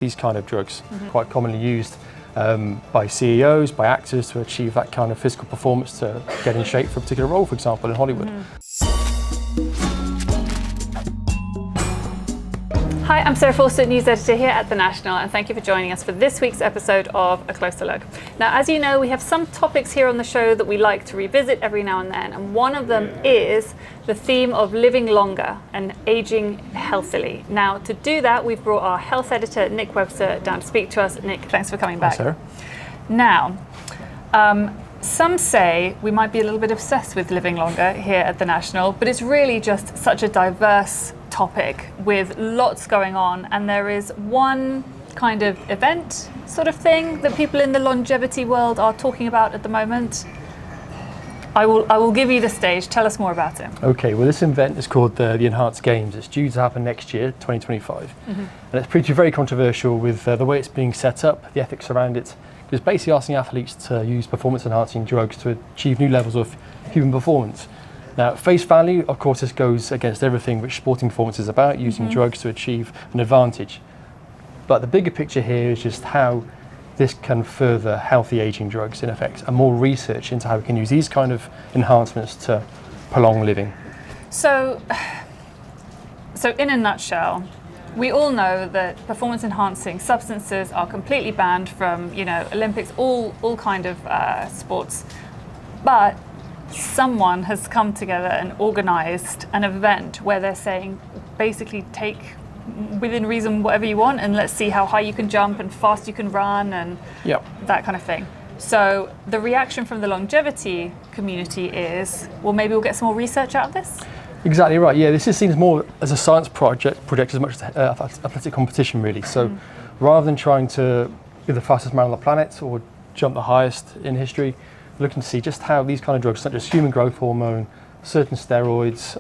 These kind of drugs, quite commonly used by CEOs, by actors to achieve that kind of physical performance, to get in shape for a particular role, for example, in Hollywood. Hi, I'm Sarah Fawcett, news editor here at The National, and thank you for joining us for this week's episode of A Closer Look. Now, as you know, we have some topics here on the show that we like to revisit every now and then, and one of them is the theme of living longer and aging healthily. Now, to do that, we've brought our health editor, Nick Webster, down to speak to us. Nick, thanks for coming back. Hi, Sarah. Now, some say we might be a little bit obsessed with living longer here at The National, but it's really just such a diverse topic with lots going on, and there is one kind of event sort of thing that people in the longevity world are talking about at the moment. I will give you the stage. Tell us more about it. Okay, well, this event is called the Enhanced Games. It's due to happen next year, 2025. And it's pretty very controversial with the way it's being set up, the ethics around it. It's basically asking athletes to use performance-enhancing drugs to achieve new levels of human performance. Now, at face value, of course, this goes against everything which sporting performance is about, using drugs to achieve an advantage. But the bigger picture here is just how this can further healthy aging drugs, in effect, and more research into how we can use these kind of enhancements to prolong living. So in a nutshell, we all know that performance-enhancing substances are completely banned from, Olympics, all kind of sports. But someone has come together and organised an event where they're saying, basically, take within reason whatever you want, and let's see how high you can jump and fast you can run and that kind of thing. So the reaction from the longevity community is, well, maybe we'll get some more research out of this? Exactly right. Yeah, this is seen more as a science project as much as athletic competition, really. So rather than trying to be the fastest man on the planet or jump the highest in history, looking to see just how these kind of drugs, such as human growth hormone, certain steroids,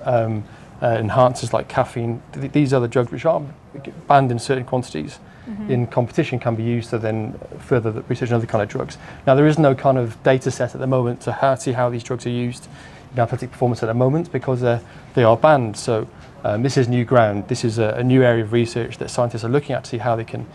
enhancers like caffeine, these other drugs which are banned in certain quantities in competition, can be used to then further the research on other kind of drugs. Now, there is no kind of data set at the moment to see how these drugs are used in athletic performance at the moment, because they are banned. So this is new ground. This is a new area of research that scientists are looking at to see how they can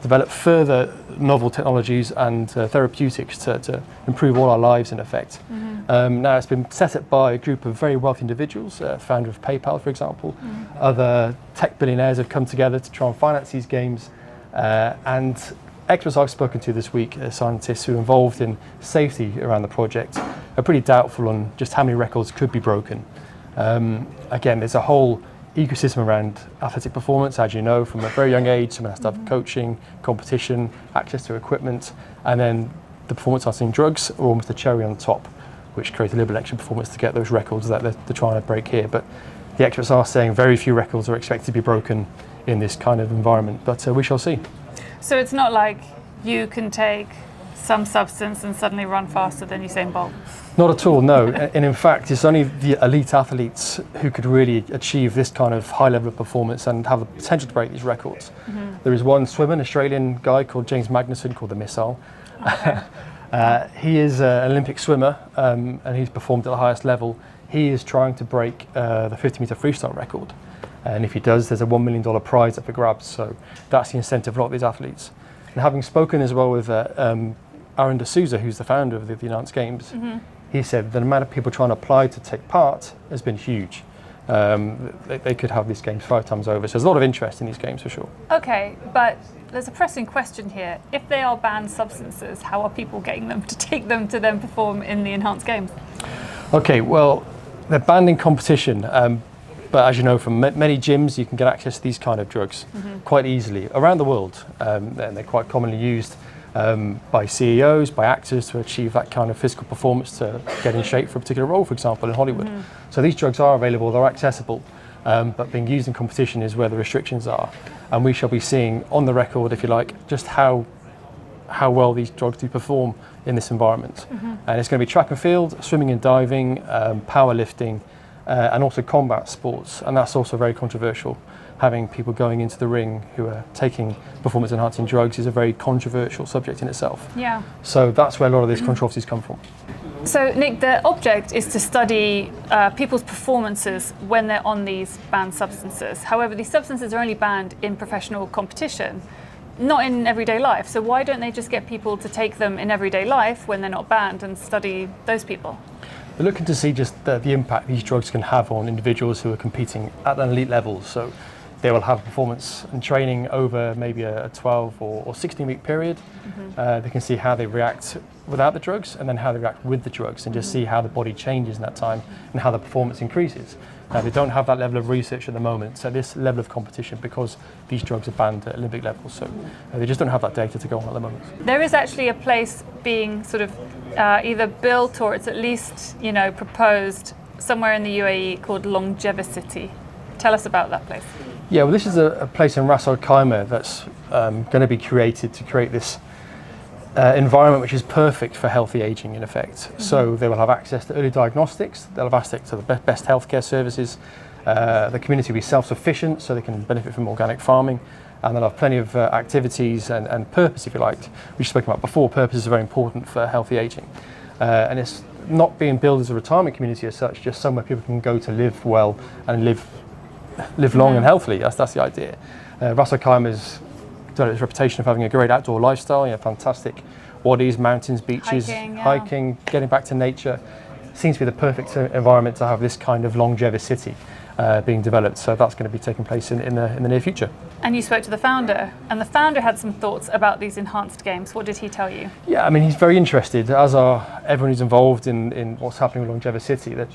develop further novel technologies and therapeutics to improve all our lives, in effect. Now, it's been set up by a group of very wealthy individuals, founder of PayPal, for example. Other tech billionaires have come together to try and finance these games. And experts I've spoken to this week, scientists who are involved in safety around the project, are pretty doubtful on just how many records could be broken. Again, there's a whole ecosystem around athletic performance, as you know, from a very young age. Someone has to have coaching, competition, access to equipment, and then the performance-enhancing drugs are almost a cherry on top, which create a little bit extra performance to get those records that they're trying to break here. But the experts are saying very few records are expected to be broken in this kind of environment, but we shall see. So it's not like you can take some substance and suddenly run faster than Usain Bolt? Not at all, no. And in fact, it's only the elite athletes who could really achieve this kind of high level of performance and have the potential to break these records. There is one swimmer, an Australian guy called James Magnuson, called the Missile. Okay. He is an Olympic swimmer, and he's performed at the highest level. He is trying to break the 50-meter freestyle record. And if he does, there's a $1 million prize up for grabs. So that's the incentive for a lot of these athletes. And having spoken as well with Aaron D'Souza, who's the founder of the Enhanced Games, he said the amount of people trying to apply to take part has been huge. They could have these games 5 times over. So there's a lot of interest in these games for sure. Okay, but there's a pressing question here. If they are banned substances, how are people getting them to take them to then perform in the Enhanced Games? Okay, well, they're banned in competition. But as you know, from many gyms, you can get access to these kind of drugs quite easily around the world. And they're quite commonly used by CEOs, by actors to achieve that kind of physical performance, to get in shape for a particular role, for example, in Hollywood. So these drugs are available, they're accessible, but being used in competition is where the restrictions are. And we shall be seeing on the record, if you like, just how well these drugs do perform in this environment. And it's going to be track and field, swimming and diving, powerlifting, and also combat sports. And that's also very controversial. Having people going into the ring who are taking performance-enhancing drugs is a very controversial subject in itself. Yeah. So that's where a lot of these controversies come from. So, Nick, the object is to study people's performances when they're on these banned substances. However, these substances are only banned in professional competition. not in everyday life. So why don't they just get people to take them in everyday life when they're not banned and study those people? We're looking to see just the impact these drugs can have on individuals who are competing at an elite level. So they will have performance and training over maybe a 12 or 16-week period. They can see how they react without the drugs and then how they react with the drugs, and just see how the body changes in that time and how the performance increases. They don't have that level of research at the moment, so this level of competition, because these drugs are banned at Olympic level, so they just don't have that data to go on at the moment. There is actually a place being sort of either built, or it's at least, you know, proposed somewhere in the UAE called Longevity. Tell us about that place. Yeah, well, this is a place in Ras Al Khaimah that's going to be created to create this environment which is perfect for healthy aging, in effect. So they will have access to early diagnostics, they'll have access to the best healthcare services, the community will be self-sufficient so they can benefit from organic farming, and they'll have plenty of activities and purpose, if you like. We've spoken about before, purpose is very important for healthy aging. And it's not being built as a retirement community as such, just somewhere people can go to live well and live long and healthily. That's the idea. Ras Al Khaimah's got its reputation of having a great outdoor lifestyle, fantastic wadis, mountains, beaches, hiking, getting back to nature. Seems to be the perfect environment to have this kind of longevity being developed. So that's going to be taking place in the near future. And you spoke to the founder, and the founder had some thoughts about these enhanced games. What did he tell you? Yeah, I mean, he's very interested, as are everyone who's involved in what's happening with longevity. They're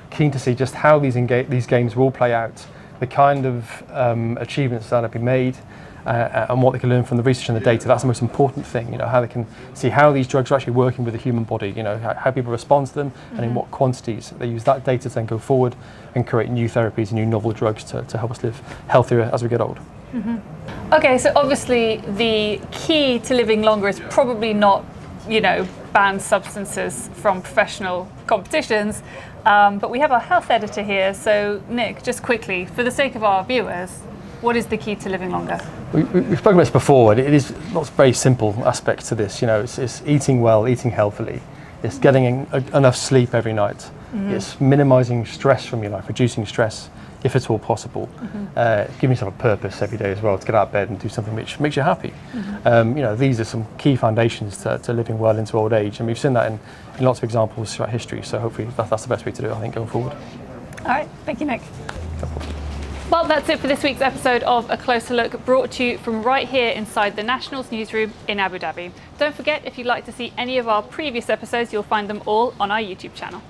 keen to see just how these games will play out, the kind of achievements that have been made, and what they can learn from the research and the data. That's the most important thing, how they can see how these drugs are actually working with the human body, how people respond to them and in what quantities. They use that data to then go forward and create new therapies and new novel drugs to help us live healthier as we get old. Okay, so obviously the key to living longer is probably not, banned substances from professional competitions, but we have our health editor here. So Nick, just quickly, for the sake of our viewers, what is the key to living longer? We've spoken about this before. It is lots of very simple aspects to this. It's eating well, eating healthily. It's getting enough sleep every night. It's minimising stress from your life, reducing stress if at all possible. Giving yourself a purpose every day as well, to get out of bed and do something which makes you happy. These are some key foundations to living well into old age, and we've seen that in lots of examples throughout history. So hopefully that's the best way to do it, I think, going forward. All right, thank you, Nick. Well, that's it for this week's episode of A Closer Look, brought to you from right here inside the Nationals newsroom in Abu Dhabi. Don't forget, if you'd like to see any of our previous episodes, you'll find them all on our YouTube channel.